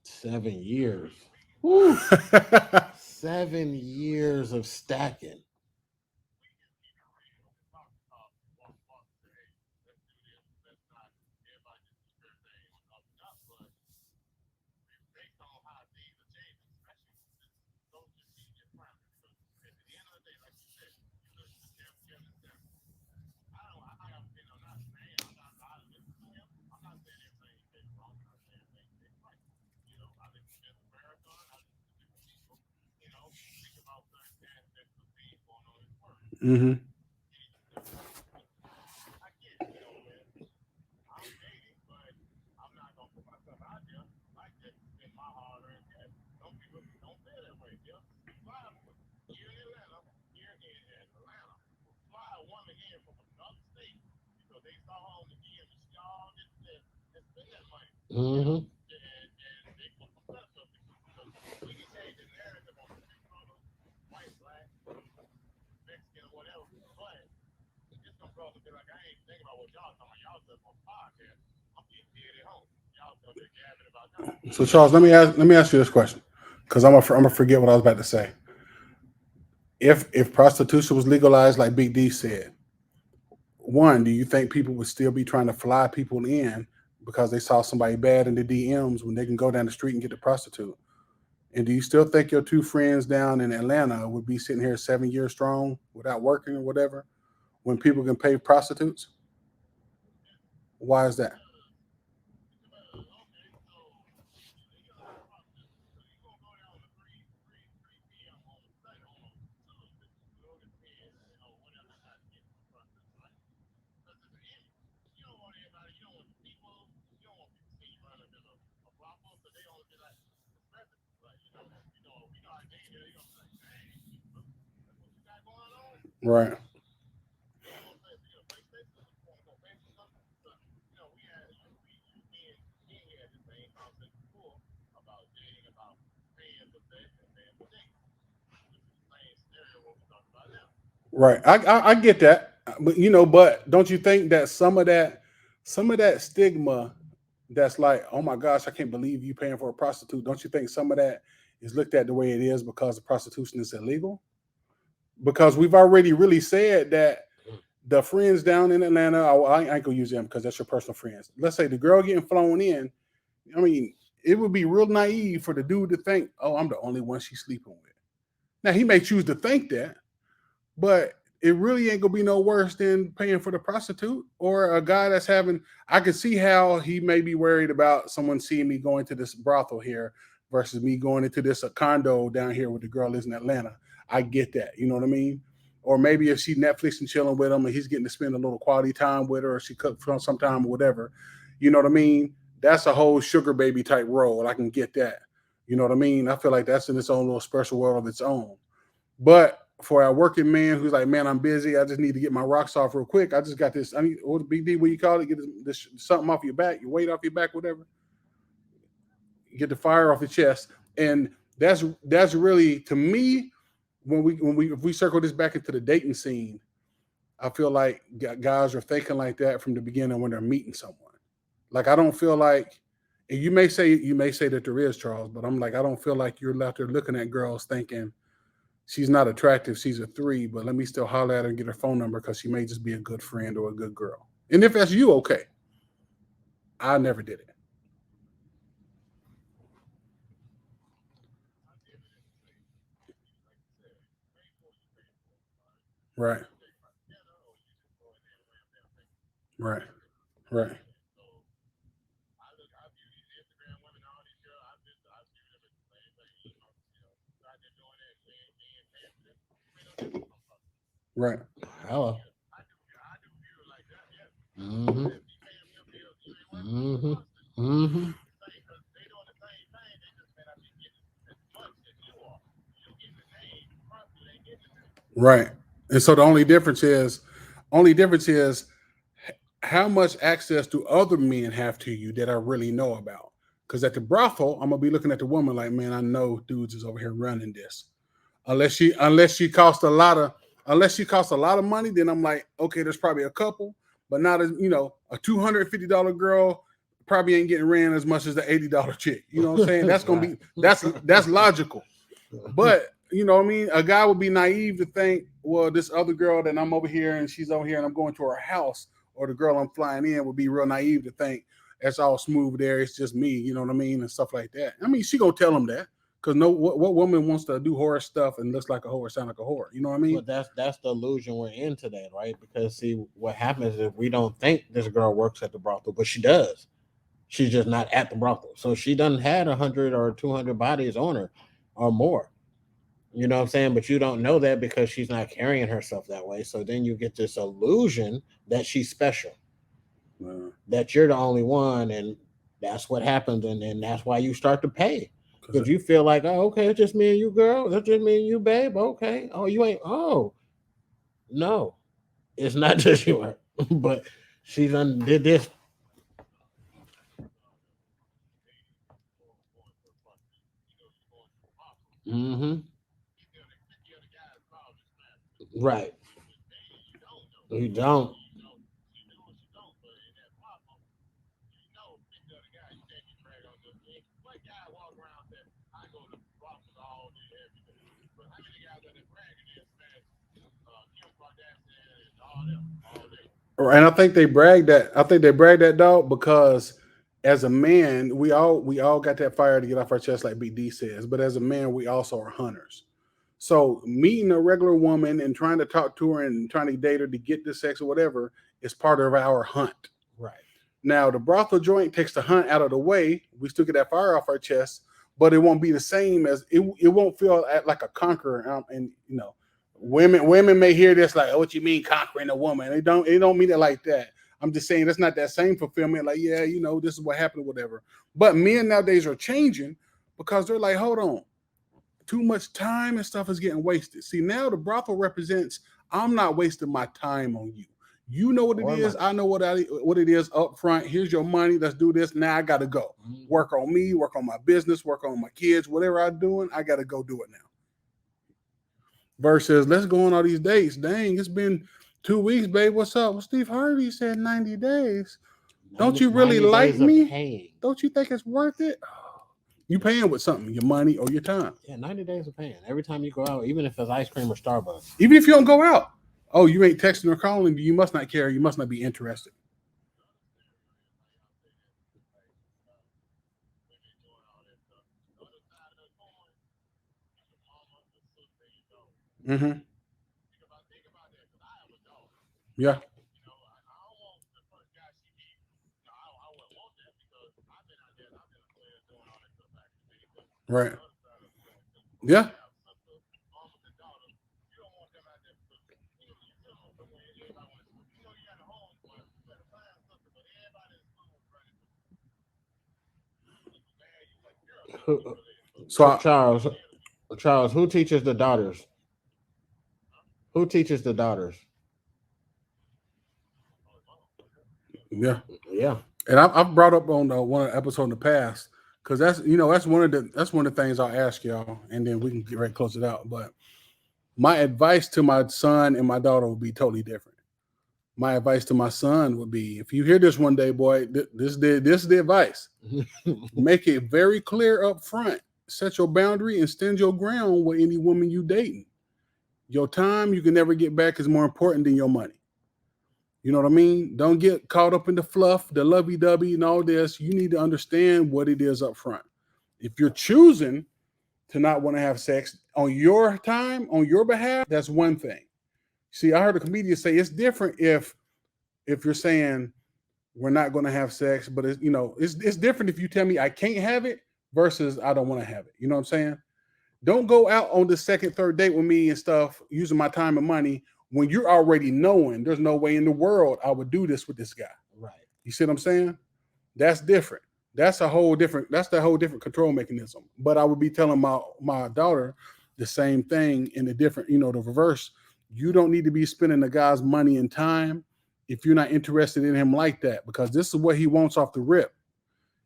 Seven years. Woo. 7 years of stacking. Mm-hmm. Mm-hmm. So Charles, let me ask you this question, because I'm gonna forget what I was about to say. If prostitution was legalized, like Big D said, one, do you think people would still be trying to fly people in because they saw somebody bad in the DMs when they can go down the street and get the prostitute? And do you still think your two friends down in Atlanta would be sitting here 7 years strong without working or whatever when people can pay prostitutes? Why is that? Right. Right. I get that. But but don't you think that some of that stigma that's like, oh my gosh, I can't believe you paying for a prostitute. Don't you think some of that is looked at the way it is because the prostitution is illegal? Because we've already really said that the friends down in Atlanta, I ain't gonna use them because that's your personal friends. Let's say the girl getting flown in. I mean, it would be real naive for the dude to think, oh, I'm the only one she's sleeping with. Now he may choose to think that, but it really ain't gonna be no worse than paying for the prostitute or a guy that's having. I can see how he may be worried about someone seeing me going to this brothel here versus me going into this condo down here with the girl is in Atlanta. I get that, you know what I mean? Or maybe if she Netflix and chilling with him and he's getting to spend a little quality time with her, or she cooked for some time or whatever, you know what I mean? That's a whole sugar baby type role. I can get that. You know what I mean? I feel like that's in its own little special world of its own. But for a working man who's like, man, I'm busy. I just need to get my rocks off real quick. I just got this. I need what BD, what you call it? Get this something off your back, your weight off your back, whatever. Get the fire off your chest, and that's really to me when we if we circle this back into the dating scene. I feel like guys are thinking like that from the beginning when they're meeting someone. Like I don't feel like, and you may say that there is, Charles, but I'm like I don't feel like you're out there looking at girls thinking she's not attractive, she's a 3, but let me still holler at her and get her phone number because she may just be a good friend or a good girl. And if that's you, okay. I never did it. Right, right, right, right, Hello. Mm-hmm. Mm-hmm. Mm-hmm. right. And so the only difference is how much access do other men have to you that I really know about? Because at the brothel, I'm gonna be looking at the woman like, man, I know dudes is over here running this. Unless she costs a lot of money, then I'm like, okay, there's probably a couple, but not as a $250 girl probably ain't getting ran as much as the $80 chick. You know what I'm saying? That's gonna be that's logical. But you know what I mean? A guy would be naive to think, well, this other girl that I'm over here and she's over here and I'm going to her house, or the girl I'm flying in would be real naive to think that's all smooth there. It's just me, you know what I mean? And stuff like that. I mean, she gonna tell him that. Because what woman wants to do horror stuff and looks like a whore, sound like a whore? You know what I mean? But that's the illusion we're in today, right? Because see, what happens is we don't think this girl works at the brothel, but she does. She's just not at the brothel, so she doesn't had 100 or 200 bodies on her or more. You know what I'm saying? But you don't know that because she's not carrying herself that way. So then you get this illusion that she's special, that you're the only one, and that's what happens. And then that's why you start to pay. Because you feel like, oh, okay, it's just me and you, girl. It's just me and you, babe. Okay. Oh, you ain't. Oh, no, it's not just you. But she's did this. Mm-hmm. Right. You don't. And I think they brag that. I think they brag that, dog, because as a man, we all got that fire to get off our chest, like Big D says. But as a man, we also are hunters. So meeting a regular woman and trying to talk to her and trying to date her to get the sex or whatever is part of our hunt. Right. Now the brothel joint takes the hunt out of the way. We still get that fire off our chest, but it won't be the same as it. It won't feel like a conqueror. And women may hear this like, oh, what you mean conquering a woman? It don't mean it like that. I'm just saying that's not that same fulfillment. Like, yeah, this is what happened, whatever. But men nowadays are changing because they're like, hold on, too much time and stuff is getting wasted. See, now the brothel represents I'm not wasting my time on you. You know what it is. I know what it is up front. Here's your money. Let's do this. Now I got to go. Work on me, work on my business, work on my kids, whatever I'm doing, I got to go do it now. Versus let's go on all these dates. Dang, it's been 2 weeks, babe. What's up? Well, Steve Harvey said 90 days. Don't you really like me? Don't you think it's worth it? You paying with something, your money or your time. Yeah, 90 days of paying. Every time you go out, even if it's ice cream or Starbucks. Even if you don't go out. Oh, you ain't texting or calling. You must not care. You must not be interested. Mm-hmm. Yeah. Right. Yeah. So Charles, who teaches the daughters? Who teaches the daughters? Yeah. Yeah. And I've brought up on one episode in the past because that's one of the things I'll ask y'all, and then we can get right close it out. But my advice to my son and my daughter would be totally different. My advice to my son would be, if you hear this one day, boy, this is the advice. Make it very clear up front. Set your boundary and stand your ground with any woman you dating. Your time you can never get back is more important than your money. You know what I mean? Don't get caught up in the fluff, the lovey-dovey and all this. You need to understand what it is up front. If you're choosing to not want to have sex on your time, on your behalf, that's one thing. See, I heard a comedian say it's different if you're saying we're not going to have sex, but it's different if you tell me I can't have it versus I don't want to have it. You know what I'm saying? Don't go out on the second, third date with me and stuff using my time and money when you're already knowing there's no way in the world I would do this with this guy. Right. You see what I'm saying? That's different. That's the whole different control mechanism. But I would be telling my daughter the same thing in the different, the reverse. You don't need to be spending the guy's money and time if you're not interested in him like that, because this is what he wants off the rip.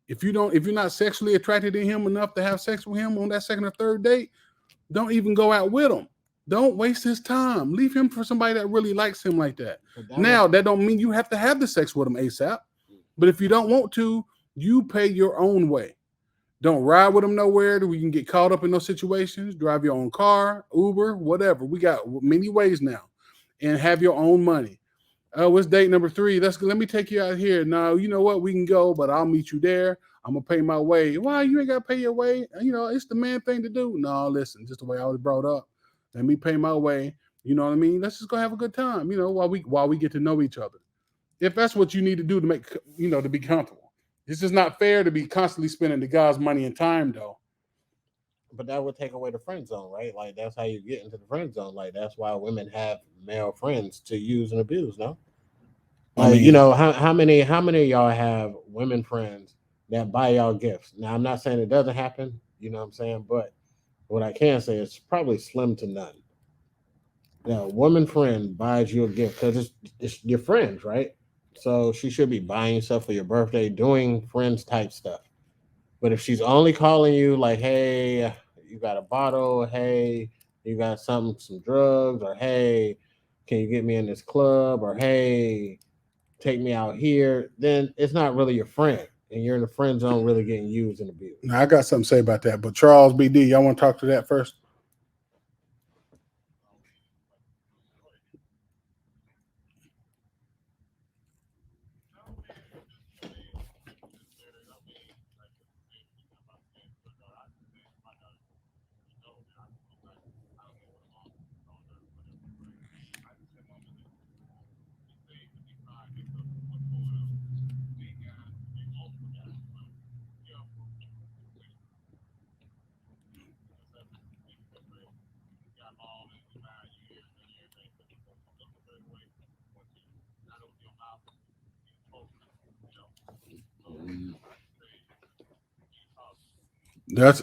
If you're not sexually attracted to him enough to have sex with him on that second or third date, don't even go out with him. Don't waste his time. Leave him for somebody that really likes him like that. That don't mean you have to have the sex with him ASAP. But if you don't want to, you pay your own way. Don't ride with him nowhere that we can get caught up in those situations. Drive your own car, Uber, whatever. We got many ways now. And have your own money. What's date number 3? Let me take you out here. Now, you know what? We can go, but I'll meet you there. I'm going to pay my way. Why? You ain't got to pay your way. It's the man thing to do. No, listen, just the way I was brought up. Let me pay my way. You know what I mean? Let's just go have a good time, while we get to know each other. If that's what you need to do to make, to be comfortable. It's just not fair to be constantly spending the guy's money and time, though. but that would take away the friend zone, right? Like that's how you get into the friend zone. Like that's why women have male friends to use and abuse. No, like how many of y'all have women friends that buy y'all gifts? Now I'm not saying it doesn't happen. You know what I'm saying, but what I can say is probably slim to none. That a woman friend buys you a gift because it's your friends, right? So she should be buying stuff for your birthday, doing friends type stuff. But if she's only calling you like, hey, you got a bottle, hey, you got some drugs, or hey, can you get me in this club, or hey, take me out here, then it's not really your friend. And you're in the friend zone really getting used and abused. Now, I got something to say about that, but Charles BD, y'all want to talk to that first? That's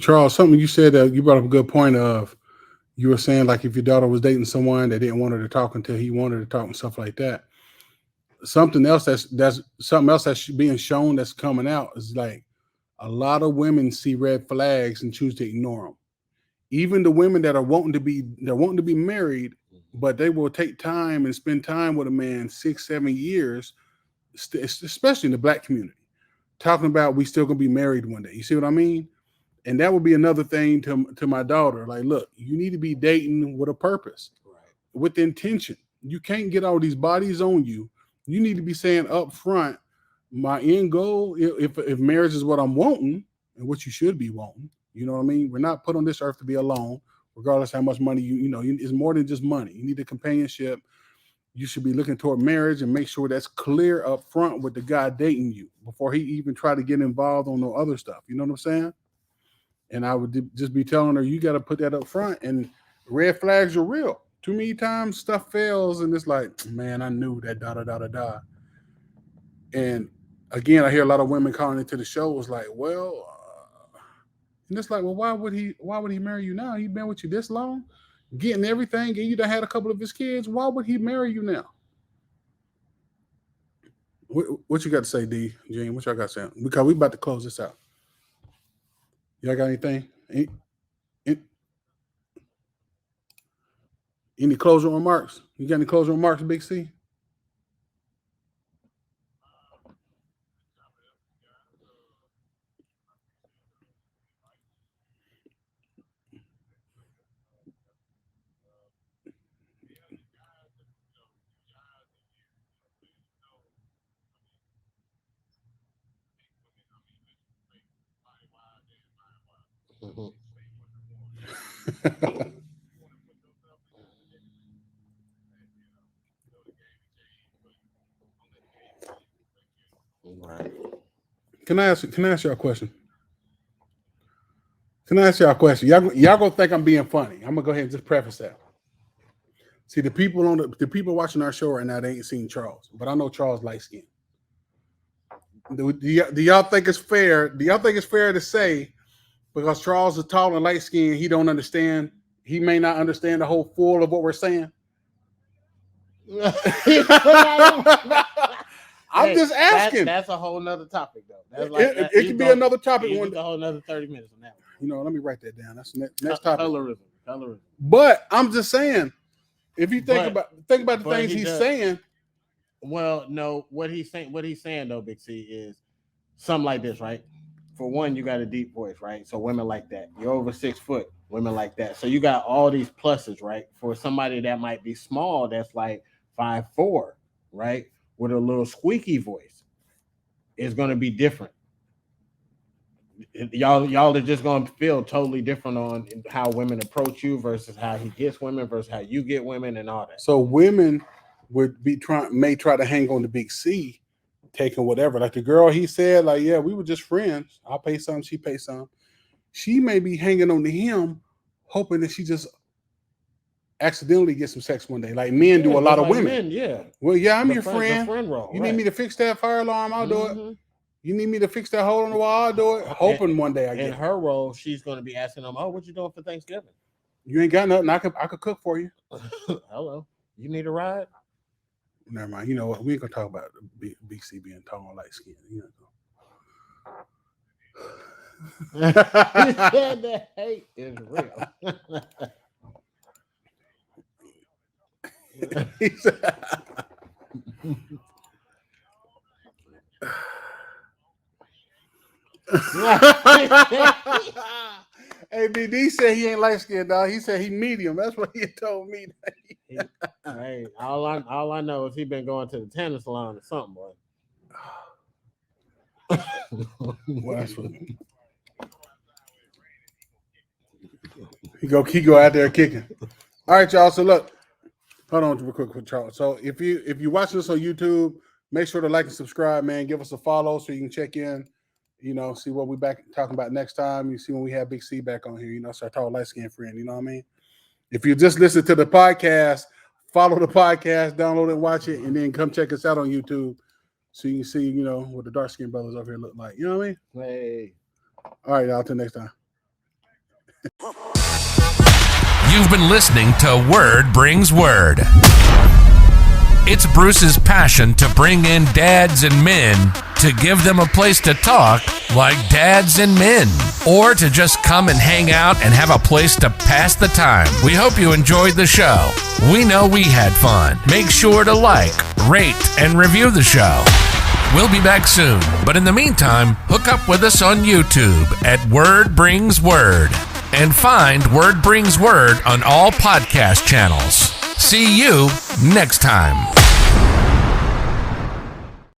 Charles. Something you said that you brought up a good point of. You were saying like if your daughter was dating someone that didn't want her to talk until he wanted to talk and stuff like that. That's something else that's being shown that's coming out is like a lot of women see red flags and choose to ignore them. Even the women that are wanting to be married, but they will take time and spend time with a man 6, 7 years, especially in the black community, talking about we still gonna be married one day. You see what I mean? And that would be another thing to my daughter. Like, look, you need to be dating with a purpose, Right. with intention. You can't get all these bodies on you. You need to be saying up front, my end goal, if marriage is what I'm wanting and what you should be wanting, you know what I mean? We're not put on this earth to be alone, regardless how much money it's more than just money. You need the companionship. You should be looking toward marriage and make sure that's clear up front with the guy dating you before he even try to get involved on no other stuff. You know what I'm saying? And I would just be telling her, you got to put that up front. And red flags are real. Too many times stuff fails, and it's like, man, I knew that da da da da da. And again, I hear a lot of women calling into the show was like, well, and it's like, well, why would he marry you now? He's been with you this long, getting everything, and you done had a couple of his kids. Why would he marry you now? What you got to say, D, Gene? What y'all got to say? Because we about to close this out. Y'all got anything? Any closing remarks? You got any closing remarks, Big C? Mhm. Right. Can I ask y'all a question? Can I ask y'all a question? Y'all gonna think I'm being funny. I'm gonna go ahead and just preface that. See, the people watching our show right now, they ain't seen Charles, but I know Charles light skinned. Do y'all think it's fair? Do y'all think it's fair to say because Charles is tall and light skinned, he don't understand? He may not understand the whole full of what we're saying. I'm just asking. That's a whole nother topic, though. That's it could be another topic. A whole nother 30 minutes on that one. Let me write that down. That's the next topic. Colorism. But I'm just saying, if you think about the things he's saying. Well, no, what he's saying though, Big C, is something like this, right? For one, you got a deep voice, right? So women like that. You're over 6 foot, women like that. So you got all these pluses, right? For somebody that might be small, that's like 5'4", right? with a little squeaky voice is going to be different. Y'all are just going to feel totally different on how women approach you versus how he gets women versus how you get women and all that. So women may try to hang on to Big C, taking whatever. Like the girl, he said, like, yeah, we were just friends. I'll pay some, she pay some. She may be hanging on to him, hoping that she just accidentally gets some sex one day. Like men do a lot of women. Men, yeah. Well, yeah, I'm your friend. Role, you need me to fix that fire alarm? I'll do it. You need me to fix that hole in the wall? I'll do it. Hoping one day I get it. In her role, she's going to be asking them, "Oh, what you doing for Thanksgiving? You ain't got nothing. I could cook for you. Hello, you need a ride? Never mind. You know what? We ain't gonna talk about BC being tall and light skinned. You know. The hate is real. Hey, BD said he ain't light skinned, dog. He said he medium. That's what he told me. Hey, all I know is he been going to the tanning salon or something, boy. Well, that's what he go out there kicking. All right, y'all. So look, hold on real quick, Charles. So if you watching this on YouTube, make sure to like and subscribe, man. Give us a follow so you can check in. You know, see what we back talking about next time. You see when we have Big C back on here. You know, so our tall light skinned friend. You know what I mean? If you just listen to the podcast, follow the podcast, download it, and watch it, and then come check us out on YouTube so you can see, you know, what the dark skinned brothers over here look like. You know what I mean? Hey. All right, y'all. Till next time. You've been listening to Word Brings Word. It's Bruce's passion to bring in dads and men to give them a place to talk like dads and men, or to just come and hang out and have a place to pass the time. We hope you enjoyed the show. We know we had fun. Make sure to like, rate, and review the show. We'll be back soon, but in the meantime, hook up with us on YouTube at Word Brings Word and find Word Brings Word on all podcast channels. See you next time.